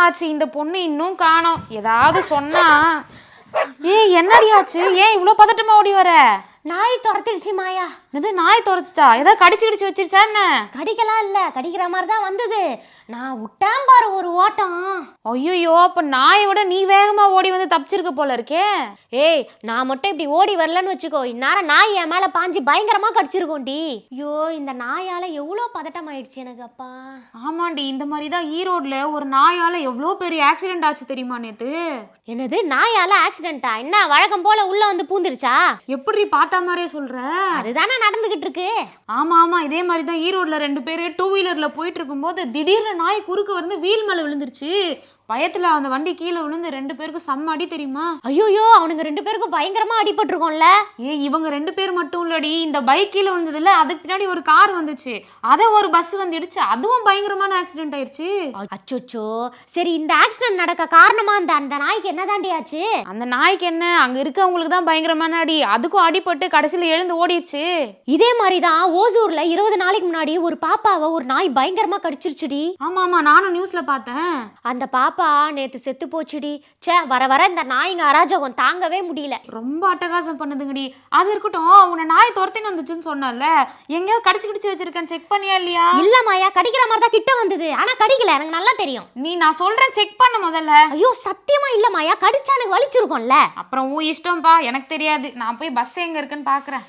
ஆச்சு, இந்த பொண்ணு இன்னும் காணோம். ஏதாவது சொன்னா என்னடி ஆச்சு? ஏன் இவ்வளோ பதட்டமா ஓடி வர? நாய் துரத்திடுச்சு மாயா. இது நாய் துரத்துச்சா? ஏதாவது கடிச்சு வச்சிருச்சா என்ன? கடிக்கலாம் இல்ல, கடிக்கிற மாதிரி தான் வந்தது. நான் விட்டேன் பாரு ஒரு ஓட்டம். ஐயோ, அப்ப நாயை விட நீ வேகமா ஓடி வந்து தப்பிச்சிருக்க போல இருக்கே. ஏய், நான் மட்டும் இப்படி ஓடி வரலன்னு வச்சுக்கோ, இந்நேரம் நாய் என் மேல பாஞ்சு பயங்கரமா கடிச்சிருக்கோண்டி. ஐயோ, இந்த நாயால எவ்வளோ பதட்டம் ஆயிடுச்சு எனக்கு. அப்பா ஆமாண்டி, இந்த மாதிரி தான் ஈரோட்ல ஒரு நாயால எவ்வளோ பெரிய ஆக்சிடென்ட் ஆச்சு தெரியுமா நேத்து? என்னது, நாயால ஆக்சிடென்ட்டா? என்ன வழக்கம் போல உள்ள வந்து பூந்துருச்சா? எப்படி பார்த்த மாதிரியே சொல்ற? அதுதானே நடந்துகிட்டு இருக்கு. ஆமா, இதே மாதிரி தான் ஈரோட்ல 2 பேரு 2 வீலர்ல போயிட்டு இருக்கும்போது திடீர்னு நாய் குறுக்க வந்து வீல் மேல விழுந்துருச்சு. பயத்துல அந்த வண்டி கீழே விழுந்து 2 பேருக்கும் செம்ம அடி தெரியுமா? ஐயோ, அவனுங்க 2 பேருக்கும் பயங்கரமா அடிபட்டிருக்கோம்ல. இவங்க 2 பேர் மட்டும் இல்லடி, இந்த பைக் கீழே விழுந்ததுல அதுக்கு பின்னாடி ஒரு கார் வந்துச்சு, அதை ஒரு பஸ் வந்து இடிச்சு, அதுவும் பயங்கரமான ஆக்சிடென்ட் ஆயிடுச்சு. அச்சோச்சோ. சரி, இந்த ஆக்சிடென்ட் நடக்க காரணமா அந்த நாய்க்கு என்ன தாண்டி ஆச்சு? அந்த நாய்க்கு என்ன, அங்க இருக்கவங்களுக்கு தான் பயங்கரமான அடி, அதுக்கும் அடிபட்டு கடைசியில எழுந்து ஓடிடுச்சு. இதே மாதிரிதான் ஓசூர்ல 20 நாளைக்கு முன்னாடி ஒரு பாப்பாவை ஒரு நாய் பயங்கரமா கடிச்சிருச்சுடி. ஆமா, நானும் நியூஸ்ல பார்த்தேன். அந்த பாப்பா நேத்து செத்து போச்சுடி. சே, வர இந்த நாய்ங்க அராஜகம் தாங்கவே முடியல. ரொம்ப அட்டகாசம் பண்ணுதுங்கடி. அது இருக்கட்டும், உன்னை நாய் துரத்தின்னு வந்துச்சுன்னு சொன்னல, எங்கேயாவது கடிச்சு வச்சிருக்கேன், செக் பண்ணியா இல்லையா? இல்ல மாயா, கடிக்கிற மாதிரி தான் கிட்ட வந்தது, ஆனா கடிக்கல, எனக்கு நல்லா தெரியும். நான் சொல்றேன், செக் பண்ண முதல்ல. ஐயோ, சத்தியமா இல்ல மாயா, கடிச்சா எனக்கு வலிச்சிருக்கும்ல. அப்புறம் உன் இஷ்டம்பா, எனக்கு தெரியாது. நான் போய் பஸ் எங்க இருக்குன்னு பாக்குறேன்.